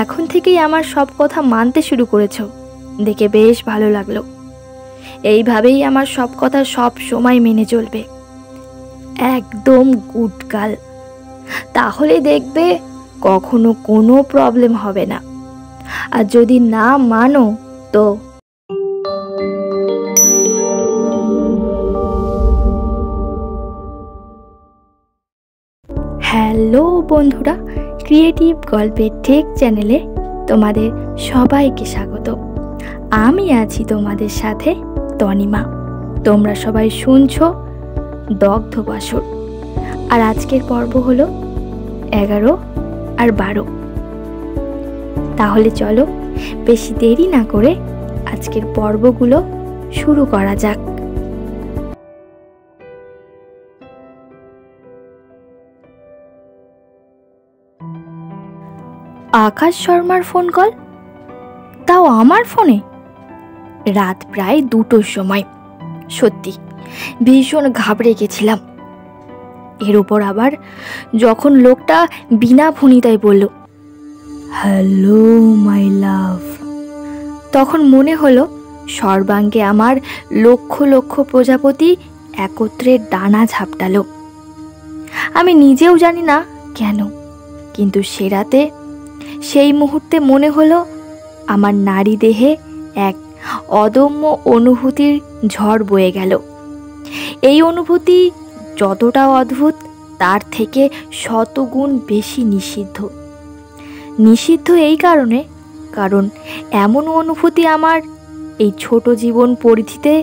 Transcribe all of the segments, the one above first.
এখন থেকেই আমার সব কথা মানতে শুরু করেছো, দেখে বেশ ভালো লাগলো। এইভাবেই আমার সব কথা সব সময় মেনে চলবে, একদম গুড গার্ল। তাহলে দেখবে কখনো কোনো প্রবলেম হবে না। আর যদি না মানো তো হ্যালো বন্ধুরা, ক্রিয়েটিভ গল্পের টেক চ্যানেলে তোমাদের সবাইকে স্বাগত। আমি আছি তোমাদের সাথে তনিমা। তোমরা সবাই শুনছো দগ্ধ বাসর। আর আজকের পর্ব হলো 11 আর 12। তাহলে চলো বেশি দেরি না করে আজকের পর্বগুলো শুরু করা যাক। আকাশ শর্মার ফোন কল, তাও আমার ফোনে, রাত প্রায় 2টোর সময়। সত্যি ভীষণ ঘাবড়ে গেছিলাম। এর উপর আবার যখন লোকটা বিনা ভনিতায় বলল, হ্যালো মাই লাভ, তখন মনে হলো সর্বাঙ্গে আমার লক্ষ লক্ষ প্রজাপতি একত্রে ডানা ঝাপটালো। আমি নিজেও জানি না কেন, কিন্তু সে রাতে সেই মুহূর্তে মনে হলো আমার নারী দেহে এক অদম্য অনুভূতির ঝড় বয়ে গেল। এই অনুভূতি যতটা অদ্ভুত তার থেকে শতগুণ বেশি নিষিদ্ধ। নিষিদ্ধ এই কারণ এমন অনুভূতি আমার এই ছোট জীবন পরিধিতে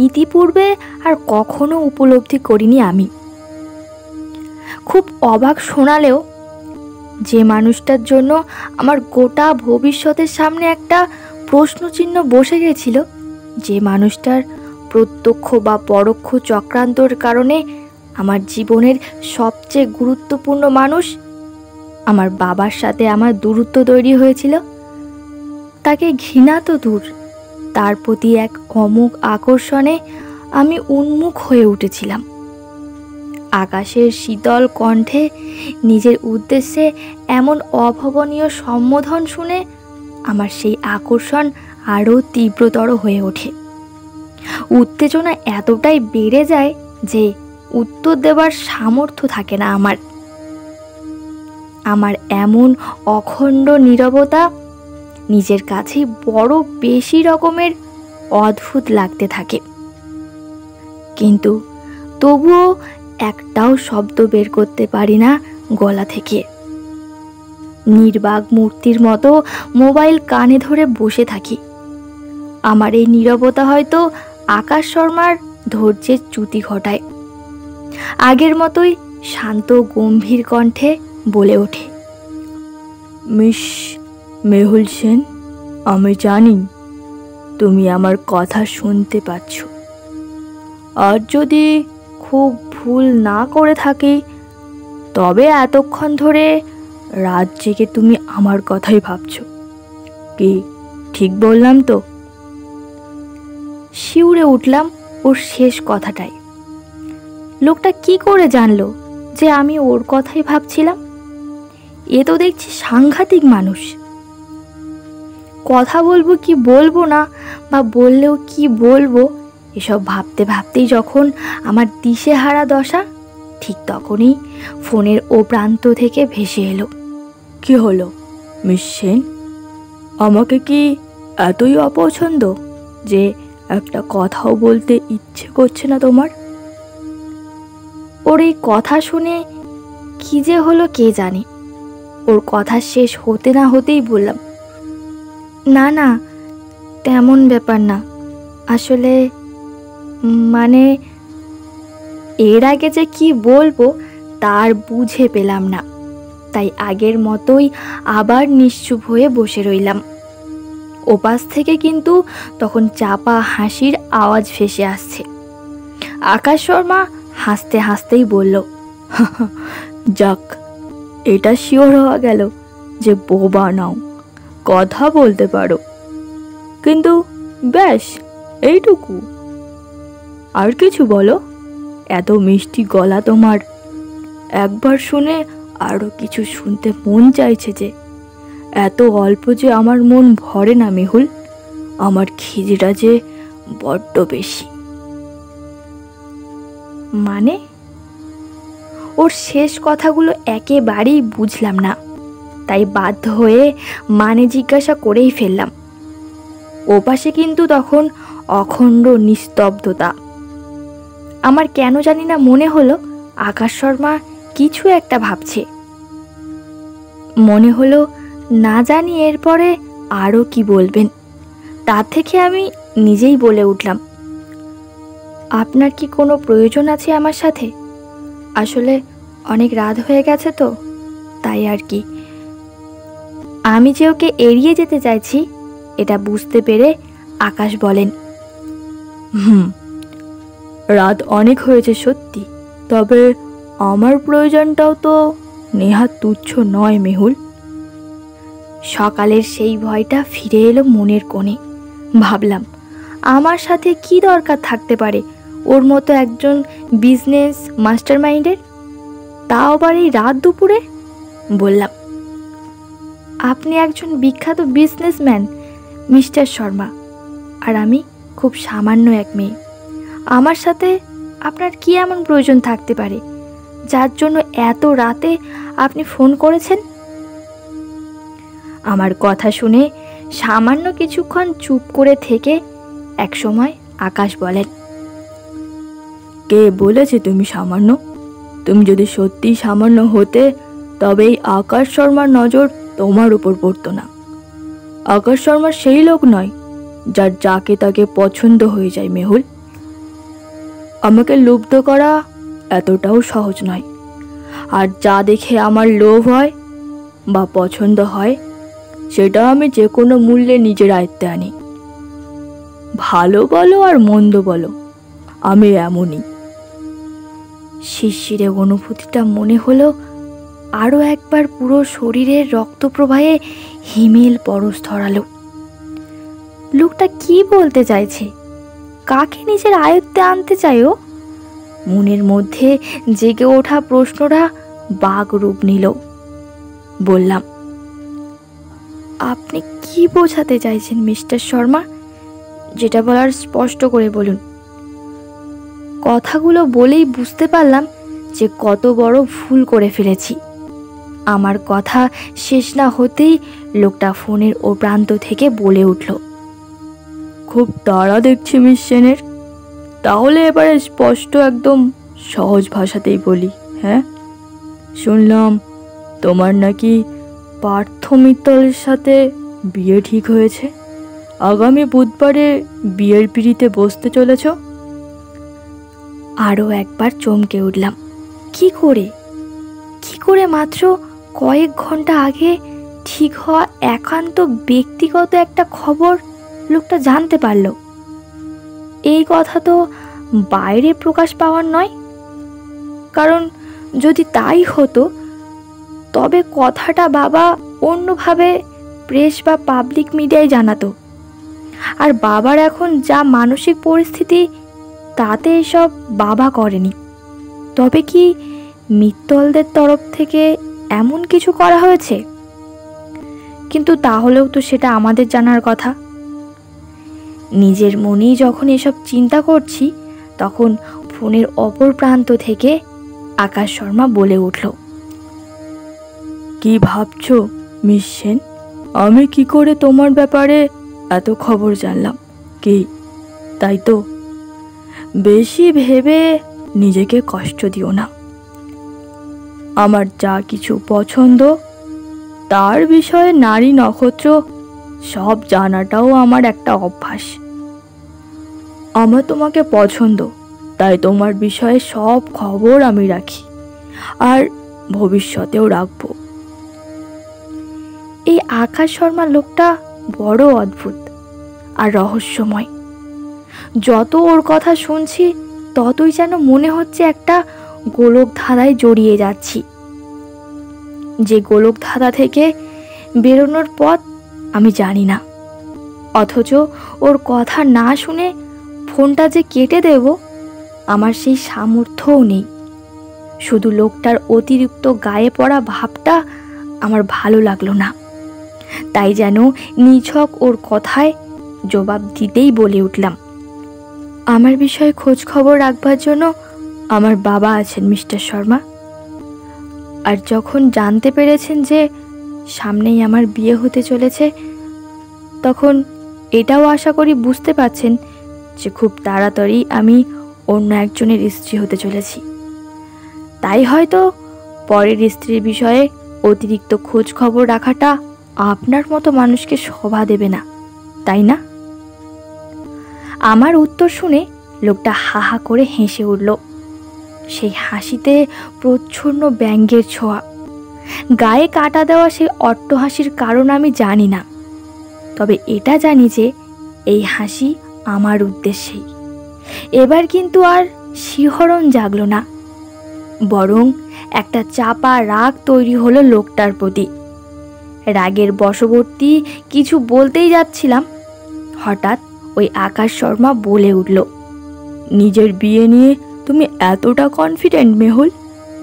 ইতিপূর্বে আর কখনো উপলব্ধি করিনি আমি। খুব অবাক শোনালেও যে মানুষটার জন্য আমার গোটা ভবিষ্যতের সামনে একটা প্রশ্নচিহ্ন বসে গেছিল, যে মানুষটার প্রত্যক্ষ বা পরোক্ষ চক্রান্তর কারণে আমার জীবনের সবচেয়ে গুরুত্বপূর্ণ মানুষ, আমার বাবার সাথে আমার দূরত্ব তৈরি হয়েছিল, তাকে ঘৃণা তো দূর, তার প্রতি এক অমোঘ আকর্ষণে আমি উন্মুখ হয়ে উঠেছিলাম। আকাশের শীতল কণ্ঠে নিজের উদ্দেশ্যে এমন অভাবনীয় সম্বোধন শুনে আমার সেই আকর্ষণ আরও তীব্রতর হয়ে ওঠে। উত্তেজনা এতটাই বেড়ে যায় যে উত্তর দেওয়ার সামর্থ্য থাকে না আমার। আমার এমন অখণ্ড নীরবতা নিজের কাছে বড় বেশি রকমের অদ্ভুত লাগতে থাকে, কিন্তু তবুও একটাও শব্দ বের করতে পারি না গলা থেকে। নির্বাক মূর্তির মতো মোবাইল কানে ধরে বসে থাকি। আমার এই নীরবতা হয়তো আকাশ শর্মার ধৈর্যের চ্যুতি ঘটায়। আগের মতোই শান্ত গম্ভীর কণ্ঠে বলে ওঠে, মিস মেহুল সেন, আমি জানি তুমি আমার কথা শুনতে পাচ্ছ। আর যদি খুব ভুল না করে থাকি তবে এতক্ষণ ধরে রাত জেগে তুমি আমার কথাই ভাবছো। কি ঠিক বললাম তো? শিউরে উঠলাম ওর শেষ কথাটাই। লোকটা কি করে জানলো যে আমি ওর কথাই ভাবছিলাম? এ তো দেখছি সাংঘাতিক মানুষ। কথা বলবো কি বলবো না, বা বললেও কি বলবো, এসব ভাবতে ভাবতেই যখন আমার দিশেহারা দশা, ঠিক তখনই ফোনের ও প্রান্ত থেকে ভেসে এলো, কি হলো মিস সেন? আমাকে কি এতই অপছন্দ যে একটা কথাও বলতে ইচ্ছে করছে না তোমার? ওর এই কথা শুনে কি যে হলো কে জানে। ওর কথা শেষ হতে না হতেই বললাম, না না তেমন ব্যাপার না, আসলে মানে। এর আগে যে কি বলবো তার বুঝে পেলাম না, তাই আগের মতোই আবার নিশ্চুপ হয়ে বসে রইলাম। ওপাশ থেকে কিন্তু তখন চাপা হাসির আওয়াজ ভেসে আসছে। আকাশ শর্মা হাসতে হাসতেই বলল, যাক, এটা শিওর হওয়া গেল যে বোবা নাও, কথা বলতে পারো। কিন্তু ব্যাস এইটুকু, আর কিছু বলো। এত মিষ্টি গলা তোমার, একবার শুনে আরো কিছু শুনতে মন চাইছে যে। এত অল্প যে আমার মন ভরে না মেহুল, আমার খিদেটা যে বড্ড বেশি। মানে? ওর শেষ কথাগুলো একেবারেই বুঝলাম না, তাই বাধ্য হয়ে মানে জিজ্ঞাসা করেই ফেললাম। ওপাশে কিন্তু তখন অখণ্ড নিস্তব্ধতা। আমার কেন জানি না মনে হলো আকাশ শর্মা কিছু একটা ভাবছে। মনে হলো না জানি এরপরে আরও কি বলবেন, তার থেকে আমি নিজেই বলে উঠলাম, আপনার কি কোনো প্রয়োজন আছে আমার সাথে? আসলে অনেক রাত হয়ে গেছে তো, তাই আর কি। আমি যে ওকে এড়িয়ে যেতে চাইছি এটা বুঝতে পেরে আকাশ বলেন, রাত অনেক হয়েছে সত্যি, তবে আমার প্রয়োজনটাও তো নেহাত তুচ্ছ নয় মেহুল। সকালের সেই ভয়টা ফিরে এলো মনের কোণে। ভাবলাম আমার সাথে কি দরকার থাকতে পারে ওর মতো একজন বিজনেস মাস্টারমাইন্ডের, তাও আবার এই রাত দুপুরে। বললাম, আপনি একজন বিখ্যাত বিজনেসম্যান মিস্টার শর্মা, আর আমি খুব সামান্য এক মেয়ে। আমার সাথে আপনার কি এমন প্রয়োজন থাকতে পারে যার জন্য এত রাতে আপনি ফোন করেছেন? আমার কথা শুনে সামান্য কিছুক্ষণ চুপ করে থেকে একসময় আকাশ বলেন, কে বলেছে তুমি সামান্য? তুমি যদি সত্যিই সামান্য হতে তবে এই আকাশ শর্মার নজর তোমার উপর পড়তো না। আকাশ শর্মা সেই লোক নয় যার যাকে তাকে পছন্দ হয়ে যায় মেহুল। আমাকে লুব্ধ করা এতটাও সহজ নয়, আর যা দেখে আমার লোভ হয় বা পছন্দ হয় সেটা আমি যে কোনো মূল্যে নিজের আয়ত্তে আনি। ভালো বলো আর মন্দ বলো, আমি এমনই। শিরশিরে অনুভূতিটা মনে হলো আরও একবার পুরো শরীরের রক্তপ্রবাহে হিমেল পরশ ধরালো। লোকটা কি বলতে চাইছে? কাকে নিজের আয়ত্তে আনতে চায় ও? মনের মধ্যে জেগে ওঠা প্রশ্নটা বাঘ রূপ নিল। বললাম, আপনি কি বোঝাতে চাইছেন মিস্টার শর্মা? যেটা বলার স্পষ্ট করে বলুন। কথাগুলো বলেই বুঝতে পারলাম যে কত বড় ভুল করে ফেলেছি। আমার কথা শেষ না হতেই লোকটা ফোনের ও প্রান্ত থেকে বলে উঠল, খুব তাড়া দেখছি মিস সেনের। তাহলে এবারে স্পষ্ট একদম সহজ ভাষাতেই বলি। হ্যাঁ, শুনলাম তোমার নাকি পার্থ মিত্তলের সাথে বিয়ে ঠিক হয়েছে। আগামী বুধবারে বিয়ের পিঁড়িতে বসতে চলেছ। আরও একবার চমকে উঠলাম। কি করে মাত্র কয়েক ঘন্টা আগে ঠিক হওয়া একান্ত ব্যক্তিগত একটা খবর লোকটা জানতে পারল? এই কথা তো বাইরে প্রকাশ পাওয়ার নয়, কারণ যদি তাই হতো তবে কথাটা বাবা অন্যভাবে প্রেস বা পাবলিক মিডিয়ায় জানাতো। আর বাবার এখন যা মানসিক পরিস্থিতি তাতে এসব বাবা করেনি। তবে কি মিত্তলদের তরফ থেকে এমন কিছু করা হয়েছে? কিন্তু তাহলেও তো সেটা আমাদের জানার কথা। নিজের মনেই যখন এসব চিন্তা করছি তখন ফোনের অপর প্রান্ত থেকে আকাশ শর্মা বলে উঠল, কি ভাবছো মিস সেন? আমি কি করে তোমার ব্যাপারে এত খবর জানলাম? কি তাই তো? বেশি ভেবে নিজেকে কষ্ট দিও না। আমার যা কিছু পছন্দ তার বিষয়ে নারী নক্ষত্র সব জানাটাও আমার একটা অভ্যাস। আমার তোমাকে পছন্দ, তাই তোমার বিষয়ে সব খবর আমি রাখি, আর ভবিষ্যতেও রাখব। এই আকাশ শর্মা লোকটা বড় অদ্ভুত আর রহস্যময়। যত ওর কথা শুনছি ততই যেন মনে হচ্ছে একটা গোলক ধাঁধায় জড়িয়ে যাচ্ছি, যে গোলক ধাঁধা থেকে বেরোনোর পথ আমি জানি না। অথচ ওর কথা না শুনে ফোনটা যে কেটে দেব আমার সেই সামর্থ্যও নেই। শুধু লোকটার অতিরিক্ত গায়ে পড়া ভাবটা আমার ভালো লাগলো না। তাই যেন নিছক ওর কথায় জবাব দিতেই বলে উঠলাম, আমার বিষয়ে খোঁজ খবর রাখবার জন্য আমার বাবা আছেন মিস্টার শর্মা। আর যখন জানতে পেরেছেন যে সামনেই আমার বিয়ে হতে চলেছে, তখন এটাও আশা করি বুঝতে পারছেন যে খুব তাড়াতাড়ি আমি অন্য একজনের স্ত্রী হতে চলেছি। তাই হয়তো পরের স্ত্রীর বিষয়ে অতিরিক্ত খোঁজ খবর রাখাটা আপনার মতো মানুষকে শোভা দেবে না, তাই না? আমার উত্তর শুনে লোকটা হা হা করে হেসে উঠল। সেই হাসিতে প্রচ্ছন্ন ব্যঙ্গের ছোঁয়া। গায়ে কাটা দেওয়া সেই অট্টহাসির কারণ আমি জানি না, তবে এটা জানি যে এই হাসি আমার উদ্দেশ্যেই। এবার কিন্তু আর শিহরণ জাগলো না, বরং একটা চাপা রাগ তৈরি হলো লোকটার প্রতি। রাগের বশবর্তী কিছু বলতেই যাচ্ছিলাম, হঠাৎ ওই আকাশ শর্মা বলে উঠল, নিজের বিয়ে নিয়ে তুমি এতটা কনফিডেন্ট মেহুল?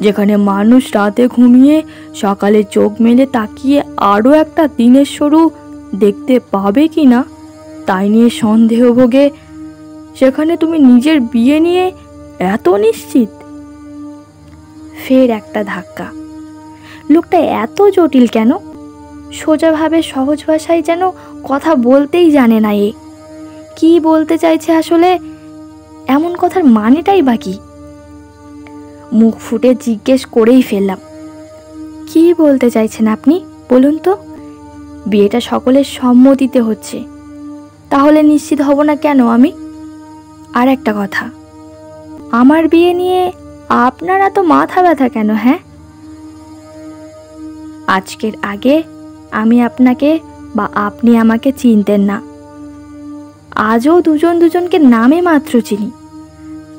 যেখানে মানুষ রাতে ঘুমিয়ে সকালে চোখ মেলে তাকিয়ে আরও একটা দিনের শুরু দেখতে পাবে কি না তাই নিয়ে সন্দেহ ভোগে, সেখানে তুমি নিজের বিয়ে নিয়ে এত নিশ্চিত? ফের একটা ধাক্কা। লোকটা এত জটিল কেন? সোজাভাবে সহজ ভাষায় যেন কথা বলতেই জানে না। এ কি বলতে চাইছে আসলে? এমন কথার মানেটাই বা কি? মুখ ফুটে জিজ্ঞেস করেই ফেললাম, কি বলতে চাইছেন আপনি বলুন তো? বিয়েটা সকলের সম্মতিতে হচ্ছে, তাহলে নিশ্চিত হব না কেন আমি? আর একটা কথা, আমার বিয়ে নিয়ে আপনারা তো মাথা ব্যথা কেন? হ্যাঁ, আজকের আগে আমি আপনাকে বা আপনি আমাকে চিনতেন না, আজও দুজন দুজনকে নামে মাত্র চিনি,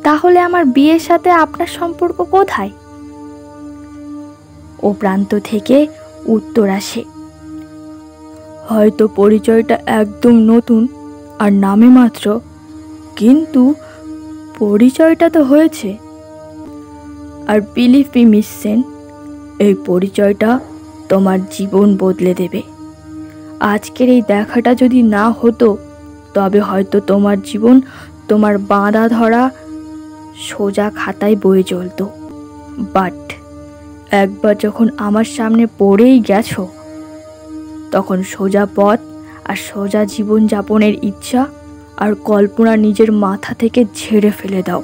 তাহলে আমার বিয়ের সাথে আপনার সম্পর্ক কোথায়? ও প্রান্ত থেকে উত্তর আসে, হয়তো পরিচয়টা একদম নতুন আর নামে মাত্র, কিন্তু পরিচয়টা তো হয়েছে। আর বিলিভ মি মিস সেন, এই পরিচয়টা তোমার জীবন বদলে দেবে। আজকের এই দেখাটা যদি না হতো, তবে হয়তো তোমার জীবন তোমার বাঁধা ধরা সোজা খাতায় বয়ে চলতো। বাট একবার যখন আমার সামনে পড়েই গেছো, তখন সোজা পথ আর সোজা জীবন যাপনের ইচ্ছা আর কল্পনা নিজের মাথা থেকে ঝেড়ে ফেলে দাও।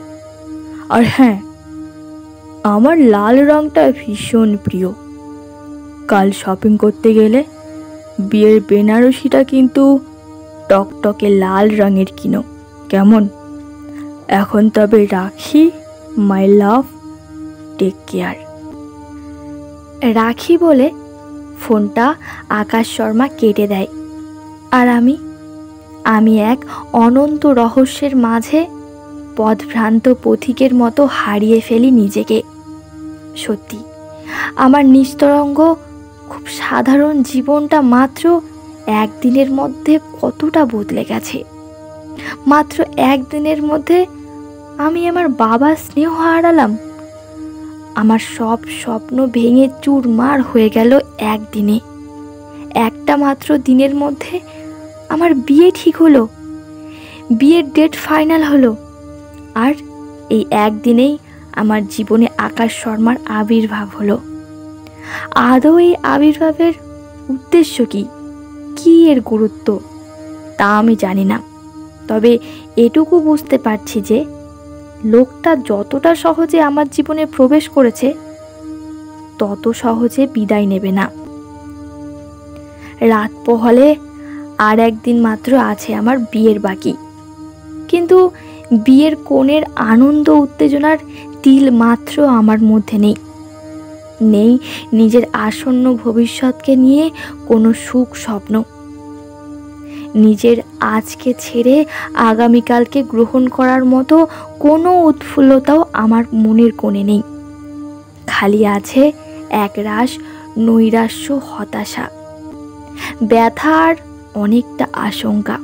আর হ্যাঁ, আমার লাল রঙটা ভীষণ প্রিয়। কাল শপিং করতে গেলে বিয়ের বেনারসিটা কিন্তু টকটকে লাল রঙের কিনো, কেমন? এখন তবে রাখি, মাই লাভ, টেক কেয়ার। রাখি বলে ফোনটা আকাশ শর্মা কেটে দেয়। আর আমি এক অনন্ত রহস্যের মাঝে পথভ্রান্ত পথিকের মতো হারিয়ে ফেলি নিজেকে। সত্যি, আমার নিস্তরঙ্গ খুব সাধারণ জীবনটা মাত্র একদিনের মধ্যে কতটা বদলে গেছে। মাত্র একদিনের মধ্যে আমি আমার বাবার স্নেহ হারালাম। আমার সব স্বপ্ন ভেঙে চুরমার হয়ে গেল একদিনে। একটা মাত্র দিনের মধ্যে আমার বিয়ে ঠিক হলো, বিয়ের ডেট ফাইনাল হলো। আর এই একদিনেই আমার জীবনে আকাশ শর্মার আবির্ভাব হলো। আদৌ এই আবির্ভাবের উদ্দেশ্য কি এর গুরুত্ব তা আমি জানি না, তবে এটুকু বুঝতে পারছি যে লোকটা যতটা সহজে আমার জীবনে প্রবেশ করেছে, তত সহজে বিদায় নেবে না। রাত পোহালে আর একদিন মাত্র আছে আমার বিয়ের বাকি, কিন্তু বিয়ের কোণের আনন্দ উত্তেজনার তিল মাত্র আমার মধ্যে নেই। নিজের আসন্ন ভবিষ্যৎকে নিয়ে কোনো সুখ স্বপ্ন। নিজের আজকে ছেড়ে আগামীকালকে গ্রহণ করার মতো কোনো উৎফুল্লতাও আমার মনের কোণে নেই। খালি আছে একরাশ নৈরাশ্য, হতাশা, ব্যথা আর অনেকটা আশঙ্কা।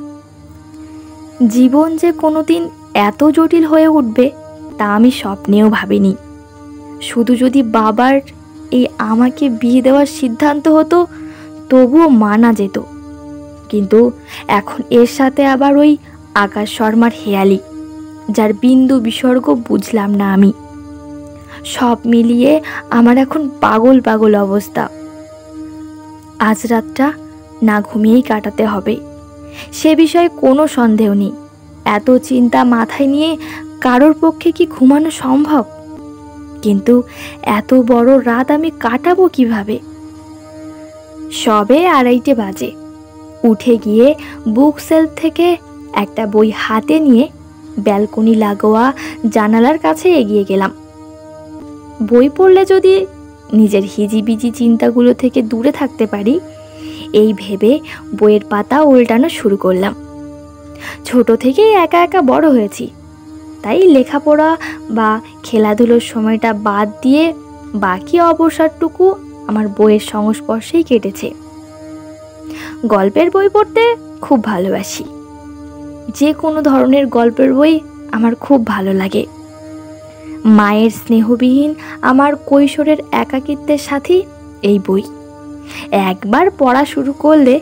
জীবন যে কোনোদিন এত জটিল হয়ে উঠবে তা আমি স্বপ্নেও ভাবিনি। শুধু যদি বাবার এই আমাকে বিয়ে দেওয়ার সিদ্ধান্ত হতো, তবুও মানা যেত। কিন্তু এখন এর সাথে আবার ওই আকাশ শর্মার হেয়ালি, যার বিন্দু বিসর্গ বুঝলাম না আমি। সব মিলিয়ে আমার এখন পাগল পাগল অবস্থা। আজ রাতটা না ঘুমিয়েই কাটাতে হবে, সে বিষয়ে কোনো সন্দেহ নেই। এত চিন্তা মাথায় নিয়ে কারোর পক্ষে কি ঘুমানো সম্ভব? কিন্তু এত বড় রাত আমি কাটাবো কিভাবে? সবে 2:30 বাজে। উঠে গিয়ে বুক সেলফ থেকে একটা বই হাতে নিয়ে ব্যালকনি লাগোয়া জানালার কাছে এগিয়ে গেলাম। বই পড়লে যদি নিজের হিজিবিজি চিন্তাগুলো থেকে দূরে থাকতে পারি, এই ভেবে বইয়ের পাতা উল্টানো শুরু করলাম। ছোট থেকেই একা একা বড় হয়েছি, তাই লেখাপড়া বা খেলাধুলোর সময়টা বাদ দিয়ে বাকি অবসরটুকু আমার বইয়ের সংস্পর্শেই কেটেছে। গল্পের বই পড়তে খুব ভালোবাসি। যে কোনো ধরনের গল্পের বই আমার খুব ভালো লাগে। মায়ের স্নেহবিহীন আমার কৈশোরের একাকিত্বের সাথে এই বই একবার পড়া শুরু করলে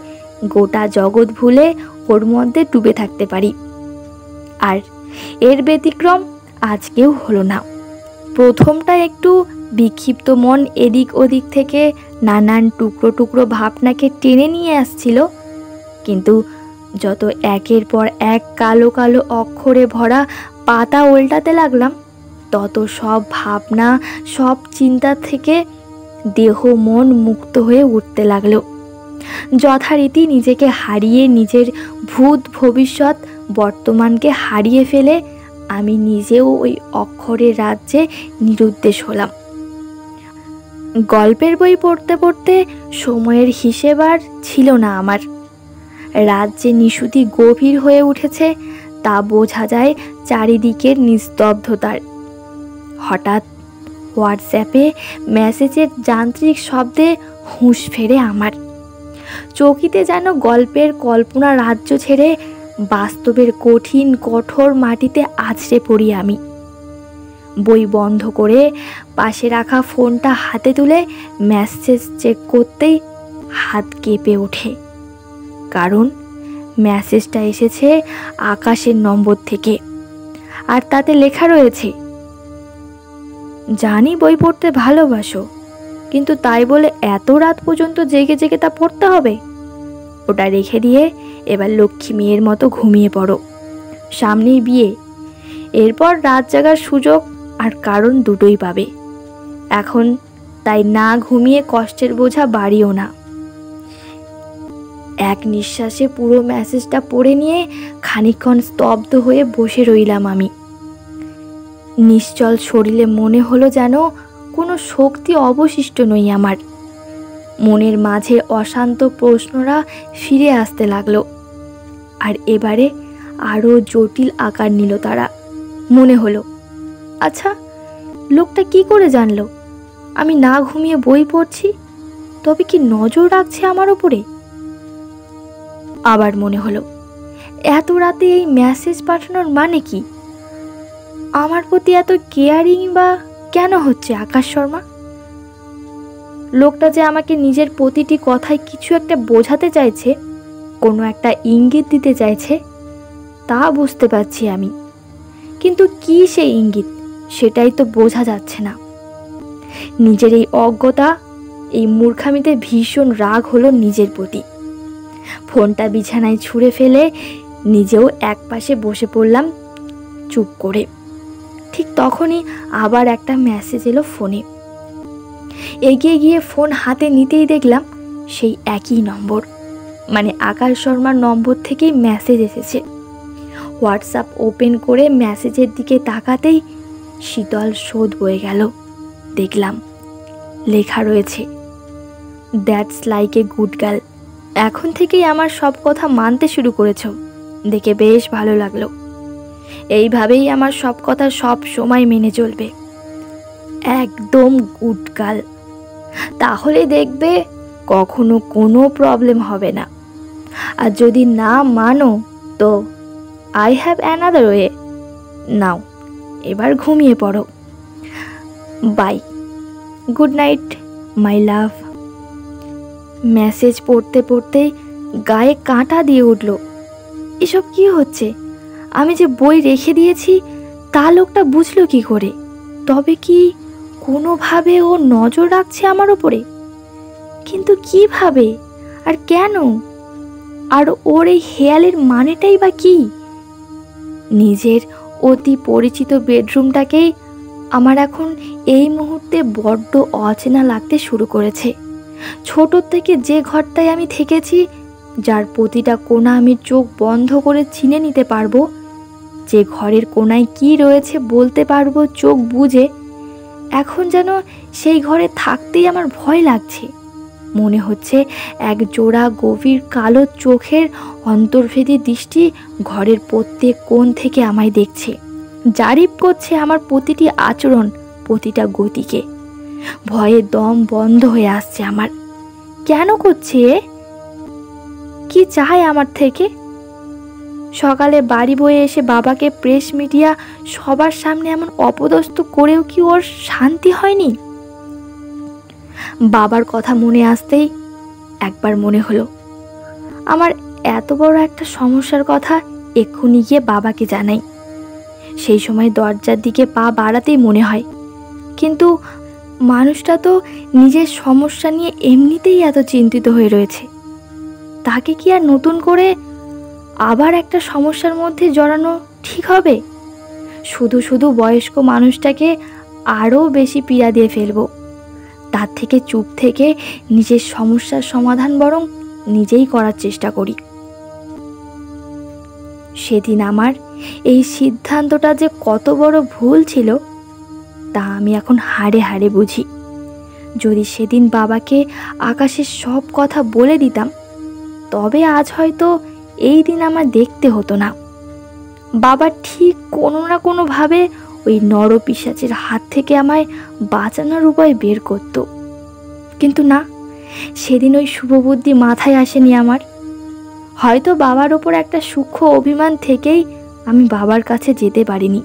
গোটা জগৎ ভুলে ওর মধ্যে ডুবে থাকতে পারি। আর এর ব্যতিক্রম আজকেও হলো না। প্রথমটা একটু বিক্ষিপ্ত মন এদিক ওদিক থেকে নানান টুকরো টুকরো ভাবনাকে টেনে নিয়ে আসছিল, কিন্তু যত একের পর এক কালো কালো অক্ষরে ভরা পাতা উল্টাতে লাগলাম, তত সব ভাবনা, সব চিন্তা থেকে দেহ মন মুক্ত হয়ে উঠতে লাগলো। যথারীতি নিজেকে হারিয়ে, নিজের ভূত ভবিষ্যৎ বর্তমানকে হারিয়ে ফেলে আমি নিজেও ওই অক্ষরের রাজ্যে নিরুদ্দেশ হলাম। গল্পের বই পড়তে পড়তে সময়ের হিসেব আর ছিল না আমার। রাত যে নিশুতি গভীর হয়ে উঠেছে তা বোঝা যায় চারিদিকের নিস্তব্ধতার। হঠাৎ হোয়াটসঅ্যাপে মেসেজের যান্ত্রিক শব্দে হুঁশ ফেরে আমার। চকিতে যেন গল্পের কল্পনা রাজ্য ছেড়ে বাস্তবের কঠিন কঠোর মাটিতে আছড়ে পড়ি আমি। বই বন্ধ করে পাশে রাখা ফোনটা হাতে তুলে মেসেজ চেক করতেই হাত কেঁপে ওঠে, কারণ মেসেজটা এসেছে আকাশের নম্বর থেকে। আর তাতে লেখা রয়েছে, জানি বই পড়তে ভালোবাসো, কিন্তু তাই বলে এত রাত পর্যন্ত জেগে জেগে তা পড়তে হবে? ওটা রেখে দিয়ে এবার লক্ষ্মী মেয়ের মতো ঘুমিয়ে পড়ো। সামনেই বিয়ে, এরপর রাত জাগার সুযোগ আর কারণ দুটোই পাবে। এখন তাই না ঘুমিয়ে কষ্টের বোঝা বাড়িও না। এক নিঃশ্বাসে পুরো মেসেজটা পড়ে নিয়ে খানিকক্ষণ স্তব্ধ হয়ে বসে রইলাম আমি। নিশ্চল শরীরে মনে হলো যেন কোনো শক্তি অবশিষ্ট নই আমার। মনের মাঝে অশান্ত প্রশ্নরা ফিরে আসতে লাগলো, আর এবারে আরও জটিল আকার নিল তারা। মনে হলো, আচ্ছা, লোকটা কি করে জানলো আমি না ঘুমিয়ে বই পড়ছি? তবে কি নজর রাখছে আমার ওপরে? আবার মনে হলো, এত রাতে এই মেসেজ পাঠানোর মানে কি? আমার প্রতি এত কেয়ারিং বা কেন হচ্ছে আকাশ শর্মা? লোকটা যে আমাকে নিজের প্রতিটি কথায় কিছু একটা বোঝাতে চাইছে, কোনো একটা ইঙ্গিত দিতে চাইছে, তা বুঝতে পারছি আমি। কিন্তু কি সেই ইঙ্গিত, সেটাই তো বোঝা যাচ্ছে না। নিজের এই অজ্ঞতা, এই মূর্খামিতে ভীষণ রাগ হলো নিজের প্রতি। ফোনটা বিছানায় ছুঁড়ে ফেলে নিজেও একপাশে বসে পড়লাম চুপ করে। ঠিক তখনই আবার একটা মেসেজ এলো ফোনে। এগিয়ে গিয়ে ফোন হাতে নিতেই দেখলাম সেই একই নম্বর, মানে আকাশ শর্মার নম্বর থেকেই মেসেজ এসেছে। হোয়াটসঅ্যাপ ওপেন করে মেসেজের দিকে তাকাতেই শীতল স্রোত বয়ে গেল। দেখলাম লেখা রয়েছে, that's like a good girl. এখন থেকেই আমার সব কথা মানতে শুরু করেছো, দেখে বেশ ভালো লাগলো। এইভাবেই আমার সব কথা সব সময় মেনে চলবে, একদম গুড গার্ল। তাহলে দেখবে কখনো কোনো প্রবলেম হবে না। আর যদি না মানো তো আই হ্যাভ অ্যানাদার ওয়ে। নাও এবার ঘুমিয়ে পড়ো। Bye, good night my love. Message পড়তে পড়তেই গায়ে কাঁটা দিয়ে উঠল। এসব কি হচ্ছে? আমি যে বই রেখে দিয়েছি তা লোকটা বুঝলো কি করে? তবে কি কোনোভাবে ও নজর রাখছে আমার ওপরে? কিন্তু কিভাবে আর কেন? আর ওর এই হেয়ালের মানেটাই বা কি? নিজের অতি পরিচিত বেডরুমটাকেই আমার এখন এই মুহূর্তে বড্ড অচেনা লাগতে শুরু করেছে। ছোট থেকে যে ঘরটায় আমি থেকেছি, যার প্রতিটা কোণা আমি চোখ বন্ধ করে চিনে নিতে পারবো, যে ঘরের কোণায় কি রয়েছে বলতে পারবো চোখ বুজে, এখন যেন সেই ঘরে থাকতেই আমার ভয় লাগছে। মনে হচ্ছে এক জোড়া গভীর কালো চোখের অন্তর্ভেদী দৃষ্টি ঘরের প্রত্যেক কোণ থেকে আমায় দেখছে, জারিপ করছে আমার প্রতিটি আচরণ, প্রতিটা গতিকে। ভয়ে দম বন্ধ হয়ে আসছে আমার। কেন করছে? কি চায় আমার থেকে? সকালে বাড়ি বয়ে এসে বাবাকে প্রেস মিডিয়া সবার সামনে এমন অপদস্থ করেও কি ওর শান্তি হয়নি? বাবার কথা মনে আসতেই একবার মনে হলো আমার এত বড় একটা সমস্যার কথা এক্ষুনি গিয়ে বাবাকে জানাই। সেই সময় দরজার দিকে পা বাড়াতেই মনে হয়, কিন্তু মানুষটা তো নিজের সমস্যা নিয়ে এমনিতেই এত চিন্তিত হয়ে রয়েছে, তাকে কি আর নতুন করে আবার একটা সমস্যার মধ্যে জড়ানো ঠিক হবে? শুধু শুধু বয়স্ক মানুষটাকে আরও বেশি পীড়া দিয়ে ফেলবো। তার থেকে চুপ থেকে নিজের সমস্যার সমাধান বরং নিজেই করার চেষ্টা করি। সেদিন আমার এই সিদ্ধান্তটা যে কত বড় ভুল ছিল তা আমি এখন হাড়ে হাড়ে বুঝি। যদি সেদিন বাবাকে আকাশের সব কথা বলে দিতাম, তবে আজ হয়তো এই দিন আমার দেখতে হতো না। বাবা ঠিক কোনো না কোনোভাবে ওই নরপিশাচের হাত থেকে আমায় বাঁচানোর উপায় বের করত। কিন্তু না, সেদিন ওই শুভবুদ্ধি মাথায় আসেনি আমার। হয়তো বাবার ওপর একটা সূক্ষ্ম অভিমান থেকেই আমি বাবার কাছে যেতে পারিনি।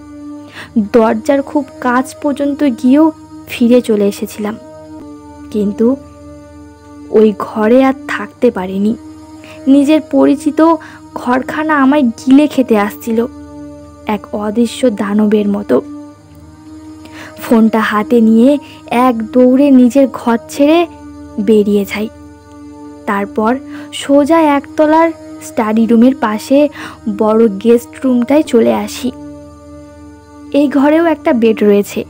দরজার খুব কাছ পর্যন্ত গিয়েও ফিরে চলে এসেছিলাম, কিন্তু ওই ঘরে আর থাকতে পারিনি। নিজের পরিচিত ঘরখানা আমায় গিলে খেতে আসছিল এক অদৃশ্য দানবের মতো। ফোনটা হাতে নিয়ে এক দৌড়ে নিজের ঘর ছেড়ে বেরিয়ে যাই। তারপর সোজা একতলার স্টাডি রুমের পাশে বড় গেস্ট রুমটায় চলে আসি। এই ঘরেও একটা বেড রয়েছে,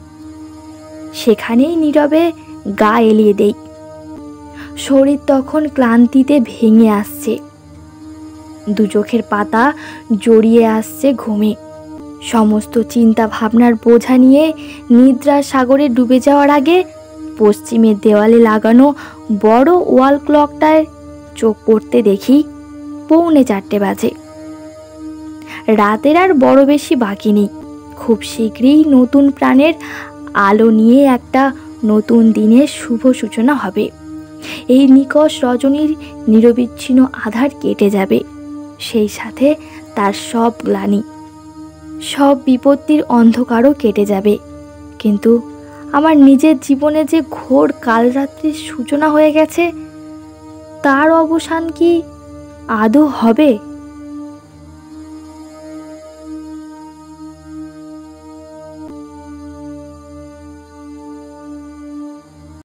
সেখানেই নীরবে গা এলিয়ে দেই। শরীর তখন ক্লান্তিতে ভেঙে আসছে, দু চোখের পাতা জড়িয়ে আসছে ঘুমে। সমস্ত চিন্তা ভাবনার বোঝা নিয়ে নিদ্রার সাগরে ডুবে যাওয়ার আগে পশ্চিমের দেওয়ালে লাগানো বড় ওয়াল ক্লকটায় চোখ পড়তে দেখি 3:45 বাজে। রাতের আর বড় বেশি বাকি নেই। খুব শীঘ্রই নতুন প্রাণের আলো নিয়ে একটা নতুন দিনের শুভ সূচনা হবে। এই নিকষ রজনীর নিরবিচ্ছিন্ন আধার কেটে যাবে, সেই সাথে তার সব গ্লানি, সব বিপত্তির অন্ধকারও কেটে যাবে। কিন্তু আমার নিজের জীবনে যে ঘোর কালরাত্রির সূচনা হয়ে গেছে, তার অবসান কি আদৌ হবে?